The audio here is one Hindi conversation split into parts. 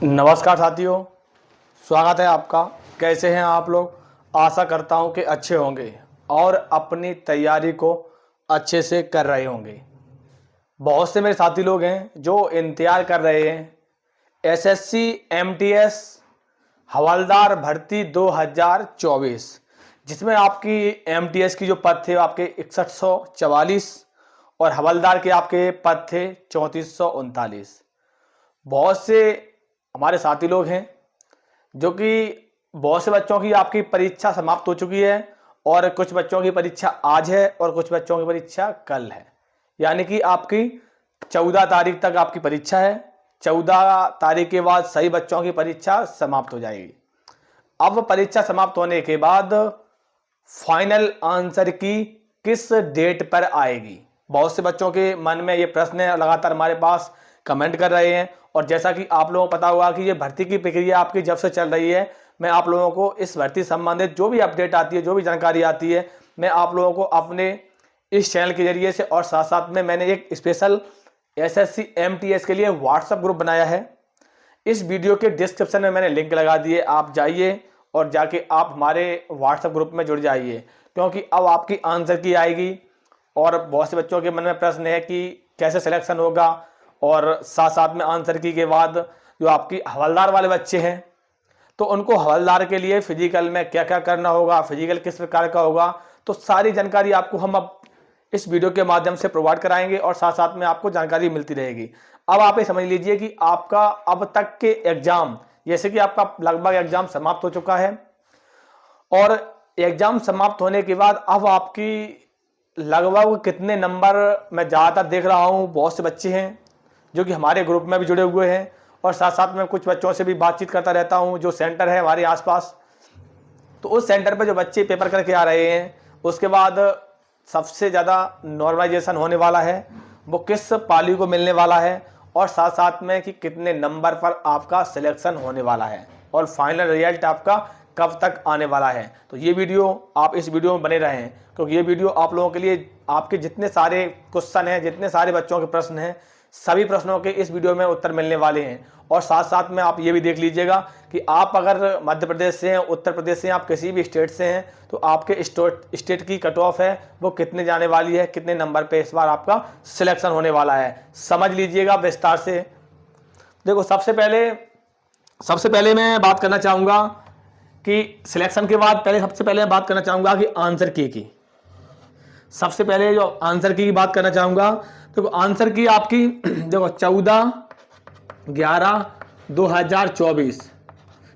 नमस्कार साथियों, स्वागत है आपका। कैसे हैं आप लोग? आशा करता हूं कि अच्छे होंगे और अपनी तैयारी को अच्छे से कर रहे होंगे। बहुत से मेरे साथी लोग हैं जो इंतजार कर रहे हैं एसएससी एमटीएस हवलदार भर्ती 2024, जिसमें आपकी एमटीएस की जो पद थे आपके 6144 और हवलदार के आपके पद थे 3439। बहुत से हमारे साथी लोग हैं जो कि बहुत से बच्चों की आपकी परीक्षा समाप्त हो चुकी है और कुछ बच्चों की परीक्षा आज है और कुछ बच्चों की परीक्षा कल है। यानी कि आपकी 14 तारीख तक आपकी परीक्षा है। 14 तारीख के बाद सही बच्चों की परीक्षा समाप्त हो जाएगी। अब परीक्षा समाप्त होने के बाद फाइनल आंसर की किस डेट पर आएगी? बहुत से बच्चों के मन में ये प्रश्न है, लगातार हमारे पास कमेंट कर रहे हैं। और जैसा कि आप लोगों को पता होगा कि ये भर्ती की प्रक्रिया आपकी जब से चल रही है, मैं आप लोगों को इस भर्ती संबंधित जो भी अपडेट आती है, जो भी जानकारी आती है, मैं आप लोगों को अपने इस चैनल के जरिए से और साथ साथ में मैंने एक स्पेशल एसएससी एमटीएस के लिए व्हाट्सएप ग्रुप बनाया है। इस वीडियो के डिस्क्रिप्शन में मैंने लिंक लगा दिए, आप जाइए और जाके आप हमारे व्हाट्सएप ग्रुप में जुड़ जाइए, क्योंकि अब आपकी आंसर की आएगी। और बहुत से बच्चों के मन में प्रश्न है कि कैसे सिलेक्शन होगा, और साथ साथ में आंसर की के बाद जो आपकी हवलदार वाले बच्चे हैं तो उनको हवलदार के लिए फिजिकल में क्या क्या करना होगा, फिजिकल किस प्रकार का होगा, तो सारी जानकारी आपको हम अब इस वीडियो के माध्यम से प्रोवाइड कराएंगे और साथ साथ में आपको जानकारी मिलती रहेगी। अब आप ये समझ लीजिए कि आपका अब तक के एग्जाम, जैसे कि आपका लगभग एग्जाम समाप्त हो चुका है और एग्जाम समाप्त होने के बाद अब आपकी लगभग कितने नंबर, मैं ज़्यादातर देख रहा हूँ बहुत से बच्चे हैं जो कि हमारे ग्रुप में भी जुड़े हुए हैं और साथ साथ में कुछ बच्चों से भी बातचीत करता रहता हूं जो सेंटर है हमारे आसपास। तो उस सेंटर पे जो बच्चे पेपर करके आ रहे हैं, उसके बाद सबसे ज़्यादा नॉर्मलाइजेशन होने वाला है, वो किस पाली को मिलने वाला है और साथ साथ में कि कितने नंबर पर आपका सिलेक्शन होने वाला है और फाइनल रिजल्ट आपका कब तक आने वाला है। तो ये वीडियो, आप इस वीडियो में बने रहें, क्योंकि ये वीडियो आप लोगों के लिए, आपके जितने सारे क्वेश्चन हैं, जितने सारे बच्चों के प्रश्न हैं, सभी प्रश्नों के इस वीडियो में उत्तर मिलने वाले हैं। और साथ साथ में आप ये भी देख लीजिएगा कि आप अगर मध्य प्रदेश से हैं, उत्तर प्रदेश से हैं, आप किसी भी स्टेट से हैं, तो आपके स्टेट की कट ऑफ है वो कितने जाने वाली है, कितने नंबर पे इस बार आपका सिलेक्शन होने वाला है, समझ लीजिएगा विस्तार से। देखो, सबसे पहले मैं बात करना चाहूँगा कि सिलेक्शन के बाद सबसे पहले मैं बात करना चाहूँगा कि आंसर की सबसे पहले जो आंसर की बात करना चाहूँगा, तो आंसर की आपकी देखो 14/11/2024,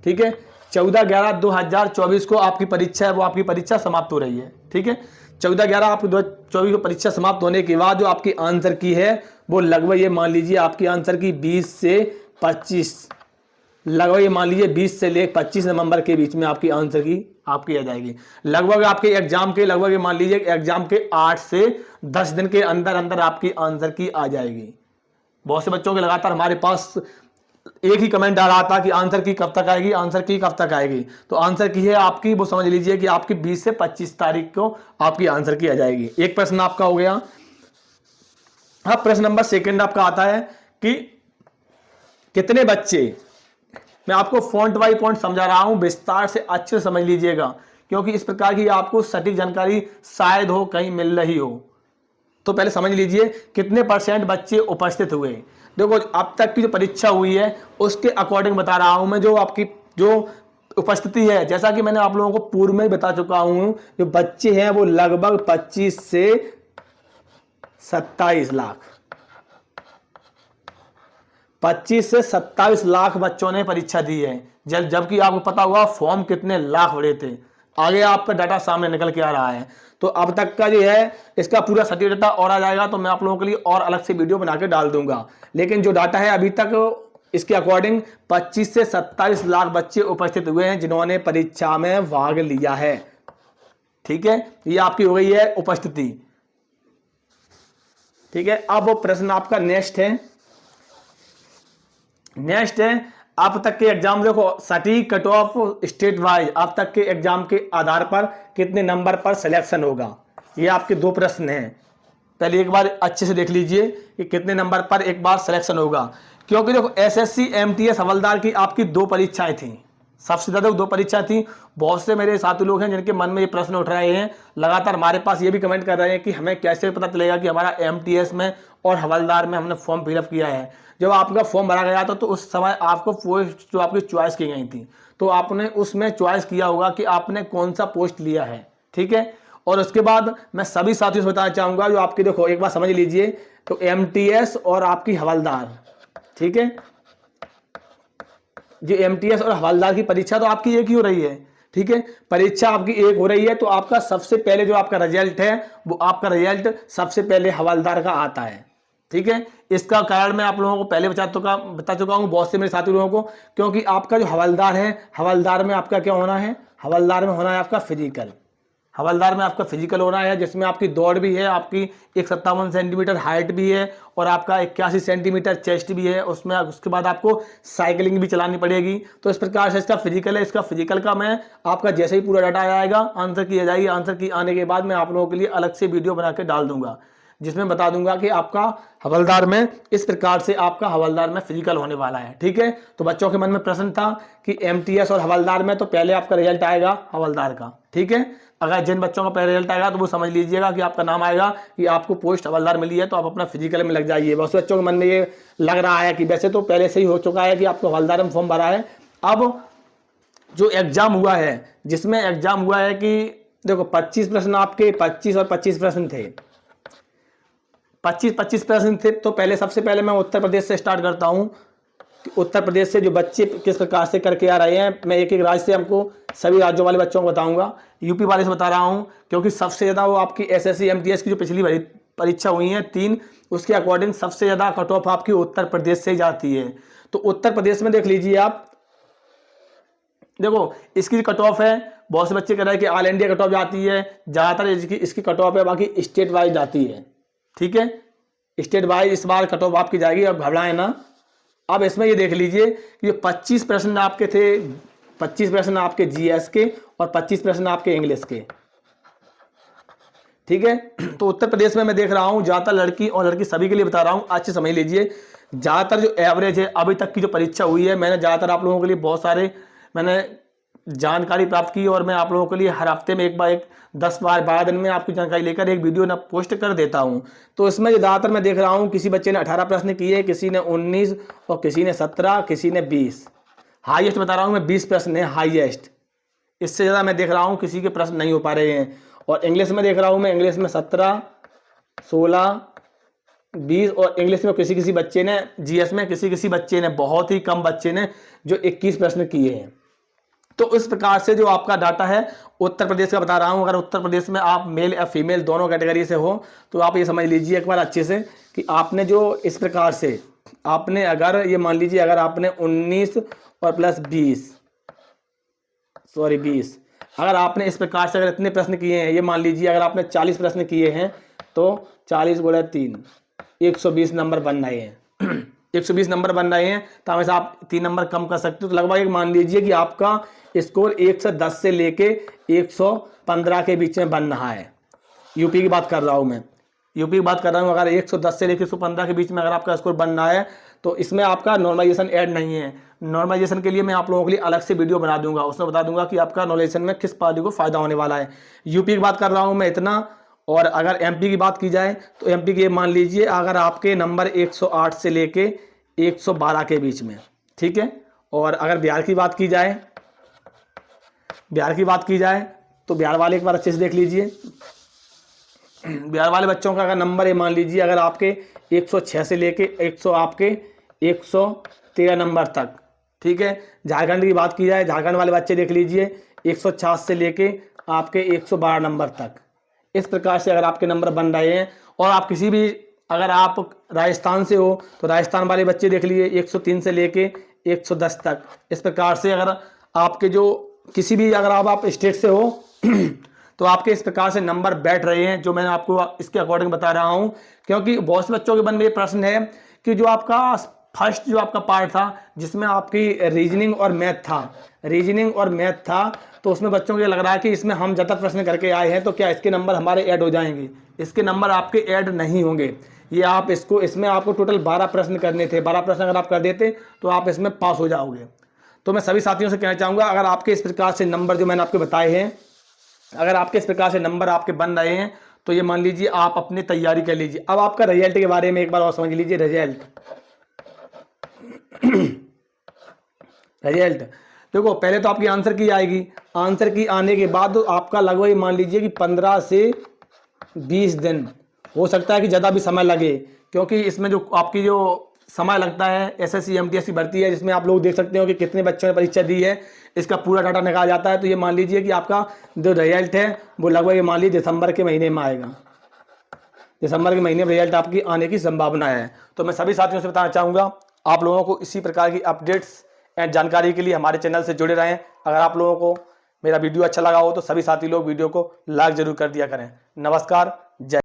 ठीक है, 14/11/2024 को आपकी परीक्षा है, वो आपकी परीक्षा समाप्त हो रही है, ठीक है। 14/11 आपकी 2024 को परीक्षा समाप्त होने के बाद जो आपकी आंसर की है वो लगभग, ये मान लीजिए आपकी आंसर की 20 से 25, लगभग ये मान लीजिए 20 से लेकर 25 नवंबर के बीच में आपकी आंसर की आपकी आ जाएगी। लगभग आपके एग्जाम के, लगभग ये मान लीजिए एग्जाम के 8 से 10 दिन के अंदर अंदर आपकी आंसर की आ जाएगी। बहुत से बच्चों के लगातार हमारे पास एक ही कमेंट आ रहा था कि आंसर की कब तक आएगी, आंसर की कब तक आएगी। तो आंसर की है आपकी, वो समझ लीजिए कि आपकी 20 से 25 तारीख को आपकी आंसर की आ जाएगी। एक प्रश्न आपका हो गया। अब प्रश्न नंबर सेकंड आपका आता है कि कितने बच्चे, मैं आपको फॉन्ट बाई फॉन्ट समझा रहा हूं, विस्तार से अच्छे से समझ लीजिएगा, क्योंकि इस प्रकार की आपको सटीक जानकारी शायद हो कहीं मिल रही हो। तो पहले समझ लीजिए कितने % बच्चे उपस्थित हुए। देखो, अब तक की जो परीक्षा हुई है उसके अकॉर्डिंग बता रहा हूं मैं, जो आपकी जो उपस्थिति है, जैसा कि मैंने आप लोगों को पूर्व में बता चुका हूं, जो बच्चे हैं वो लगभग 25 से 27 लाख, 25 से 27 लाख बच्चों ने परीक्षा दी है, जबकि आपको पता होगा फॉर्म कितने लाख भरे थे। आगे आपका डाटा सामने निकल के आ रहा है। तो अब तक का जो है इसका पूरा सटीक डाटा और आ जाएगा तो मैं आप लोगों के लिए और अलग से वीडियो बना के डाल दूंगा, लेकिन जो डाटा है अभी तक इसके अकॉर्डिंग 25 से 27 लाख बच्चे उपस्थित हुए हैं जिन्होंने परीक्षा में भाग लिया है, ठीक है। ये आपकी हो गई है उपस्थिति, ठीक है। अब प्रश्न आपका नेक्स्ट है अब तक के एग्जाम, देखो सटीक कट ऑफ स्टेट वाइज अब तक के एग्जाम के आधार पर कितने नंबर पर सिलेक्शन होगा। ये आपके दो प्रश्न हैं, पहले एक बार अच्छे से देख लीजिए कि कितने नंबर पर एक बार सिलेक्शन होगा, क्योंकि देखो एसएससी एमटीएस हवलदार की आपकी 2 परीक्षाएं थी, सबसे ज़्यादा 2 परीक्षा थी। बहुत से मेरे साथी लोग हैं जिनके मन में ये प्रश्न उठ रहे हैं, लगातार हमारे पास ये भी कमेंट कर रहे हैं कि हमें कैसे पता चलेगा कि हमारा एमटीएस में और हवलदार में हमने फॉर्म फिलअप किया है। जब आपका फॉर्म भरा गया था तो उस समय आपको पोस्ट जो आपकी चॉइस की गई थी, तो आपने उसमें चॉइस किया होगा कि आपने कौन सा पोस्ट लिया है, ठीक है। और उसके बाद मैं सभी साथियों से बताना चाहूँगा, जो आपकी देखो एक बार समझ लीजिए, तो एमटीएस और आपकी हवलदार, ठीक है, जो एमटीएस और हवलदार की परीक्षा तो आपकी एक ही हो रही है, ठीक है, परीक्षा आपकी एक हो रही है। तो आपका सबसे पहले जो आपका रिजल्ट है वो आपका रिजल्ट सबसे पहले हवलदार का आता है, ठीक है। इसका कारण मैं आप लोगों को पहले बता चुका हूँ, बहुत से मेरे साथी लोगों को, क्योंकि आपका जो हवलदार है, हवलदार में आपका क्या होना है, हवलदार में होना है आपका फिजिकल। हवलदार में आपका फिजिकल होना है, जिसमें आपकी दौड़ भी है, आपकी 157 सेंटीमीटर हाइट भी है और आपका 81 सेंटीमीटर चेस्ट भी है। उसमें उसके बाद आपको साइकिलिंग भी चलानी पड़ेगी। तो इस प्रकार से इसका फिजिकल है। इसका फिजिकल का मैं आपका जैसे ही पूरा डाटा आएगा, आंसर की जाएगी, आंसर की आने के बाद मैं आप लोगों के लिए अलग से वीडियो बना के डाल दूंगा, जिसमें बता दूंगा कि आपका हवलदार में इस प्रकार से आपका हवलदार में फिजिकल होने वाला है, ठीक है। तो बच्चों के मन में प्रश्न था कि एमटीएस और हवलदार में तो पहले आपका रिजल्ट आएगा हवलदार का, ठीक है। अगर जिन बच्चों का पहले रिजल्ट आएगा तो वो समझ लीजिएगा कि आपका नाम आएगा कि आपको पोस्ट हवलदार मिली है, तो आप अपना फिजिकल में लग जाइए। बहुत से बच्चों के मन में ये लग रहा है कि वैसे तो पहले से ही हो चुका है कि आपको हवलदार में फॉर्म भरा है। अब जो एग्जाम हुआ है, जिसमें एग्जाम हुआ है कि देखो 25 प्रश्न आपके 25 और 25 प्रश्न थे, 25 प्रश्न थे। तो पहले सबसे पहले मैं उत्तर प्रदेश से स्टार्ट करता हूँ। उत्तर प्रदेश से जो बच्चे किस प्रकार से करके आ रहे हैं, मैं एक एक राज्य से हमको सभी राज्यों वाले बच्चों को बताऊंगा। यूपी वाले से बता रहा हूं क्योंकि सबसे ज़्यादा वो आपकी एसएससी एमटीएस की जो पिछली परीक्षा हुई है 3, उसके अकॉर्डिंग सबसे ज़्यादा कट ऑफ आपकी उत्तर प्रदेश से ही जाती है। तो उत्तर प्रदेश में देख लीजिए आप, देखो इसकी कट ऑफ है, बहुत से बच्चे कह रहे हैं कि ऑल इंडिया कट ऑफ जाती है, ज़्यादातर इसकी कट ऑफ है, बाकी स्टेट वाइज जाती है, ठीक है। स्टेट वाइज इस बार कट ऑफ आपकी जाएगी, अब घबराएं ना। अब इसमें ये देख लीजिए कि 25 प्रश्न आपके थे, 25 प्रश्न आपके जीएस के और 25 प्रश्न आपके इंग्लिश के, ठीक है। तो उत्तर प्रदेश में मैं देख रहा हूँ ज़्यादातर लड़की और लड़की सभी के लिए बता रहा हूँ, अच्छे समझ लीजिए। ज़्यादातर जो एवरेज है अभी तक की जो परीक्षा हुई है, मैंने ज़्यादातर आप लोगों के लिए बहुत सारे मैंने जानकारी प्राप्त की और मैं आप लोगों के लिए हर हफ्ते में एक बार 10 बार 12 दिन में आपकी जानकारी लेकर एक वीडियो ना पोस्ट कर देता हूं। तो इसमें ज़्यादातर मैं देख रहा हूं किसी बच्चे ने 18 प्रश्न किए, किसी ने 19 और किसी ने 17, किसी ने 20। हाईएस्ट बता रहा हूं मैं, 20 प्रश्न है हाईएस्ट। इससे ज़्यादा मैं देख रहा हूं किसी के प्रश्न नहीं हो पा रहे हैं। और इंग्लिश में देख रहा हूँ मैं, इंग्लिश में 17, 16, 20 और इंग्लिश में किसी बच्चे ने, जीएस में किसी बच्चे ने, बहुत ही कम बच्चे ने जो 21 प्रश्न किए हैं। तो इस प्रकार से जो आपका डाटा है उत्तर प्रदेश का बता रहा हूं। अगर उत्तर प्रदेश में आप मेल या फीमेल दोनों कैटेगरी से हो तो आप ये समझ लीजिए एक बार अच्छे से कि आपने जो इस प्रकार से आपने, अगर ये मान लीजिए अगर आपने 19 और प्लस 20 अगर आपने इस प्रकार से अगर इतने प्रश्न किए हैं, ये मान लीजिए अगर आपने 40 प्रश्न किए हैं तो 40 गुणा 3 120 नंबर बन रहे हैं 120 नंबर बन रहे हैं। तो हमेशा आप 3 नंबर कम कर सकते हो। तो लगभग एक मान लीजिए कि आपका स्कोर 110 से लेके 115 के बीच में बन रहा है। यूपी की बात कर रहा हूँ मैं, यूपी की बात कर रहा हूँ। अगर 110 से लेके 115 के बीच में अगर आपका स्कोर बन रहा है तो इसमें आपका नॉर्मलाइजेशन ऐड नहीं है। नॉर्मलाइजेशन के लिए मैं आप लोगों के लिए अलग से वीडियो बना दूंगा, उसमें बता दूंगा कि आपका नॉर्मलाइजेशन में किस पार्टी को फायदा होने वाला है। यूपी की बात कर रहा हूँ मैं इतना। और अगर एमपी की बात की जाए तो एमपी के मान लीजिए अगर आपके नंबर 108 से लेके 112 के बीच में, ठीक है। और अगर बिहार की बात की जाए तो बिहार वाले एक बार अच्छे से देख लीजिए। बिहार वाले बच्चों का अगर नंबर है मान लीजिए अगर आपके 106 से लेके 113 नंबर तक, ठीक है। झारखंड की बात की जाए, झारखंड वाले बच्चे देख लीजिए 150 से लेके आपके 112 नंबर तक। इस प्रकार से अगर आपके नंबर बन रहे हैं। और आप किसी भी, अगर आप राजस्थान से हो तो राजस्थान वाले बच्चे देख लिए 103 से लेके 110 तक। इस प्रकार से अगर आपके जो किसी भी, अगर आप स्टेट से हो तो आपके इस प्रकार से नंबर बैठ रहे हैं, जो मैंने आपको इसके अकॉर्डिंग बता रहा हूं। क्योंकि बहुत से बच्चों के मन में ये प्रश्न है कि जो आपका फर्स्ट जो आपका पार्ट था जिसमें आपकी रीजनिंग और मैथ था, तो उसमें बच्चों को ये लग रहा है कि इसमें हम ज़्यादा प्रश्न करके आए हैं तो क्या इसके नंबर हमारे ऐड हो जाएंगे। इसके नंबर आपके ऐड नहीं होंगे। ये आप इसको, इसमें आपको टोटल 12 प्रश्न करने थे। 12 प्रश्न अगर आप कर देते तो आप इसमें पास हो जाओगे। तो मैं सभी साथियों से कहना चाहूँगा, अगर आपके इस प्रकार से नंबर जो मैंने आपको बताए हैं, अगर आपके इस प्रकार से नंबर आपके बन रहे हैं तो ये मान लीजिए आप अपनी तैयारी कर लीजिए। अब आपका रिजल्ट के बारे में एक बार और समझ लीजिए। रिजल्ट देखो, पहले तो आपकी आंसर की आएगी। आंसर की आने के बाद आपका लगभग मान लीजिए कि 15 से 20 दिन, हो सकता है कि ज़्यादा भी समय लगे, क्योंकि इसमें जो आपकी जो समय लगता है एसएससी एमटीएस की भर्ती है, जिसमें आप लोग देख सकते हो कि कितने बच्चों ने परीक्षा दी है, इसका पूरा डाटा निकाला जाता है। तो ये मान लीजिए कि आपका जो रिजल्ट है वो लगभग ये मान लीजिए दिसंबर के महीने में आएगा। दिसंबर के महीने में रिजल्ट आपकी आने की संभावना है। तो मैं सभी साथियों से बताना चाहूँगा, आप लोगों को इसी प्रकार की अपडेट्स एंड जानकारी के लिए हमारे चैनल से जुड़े रहें। अगर आप लोगों को मेरा वीडियो अच्छा लगा हो तो सभी साथी लोग वीडियो को लाइक जरूर कर दिया करें। नमस्कार, जय।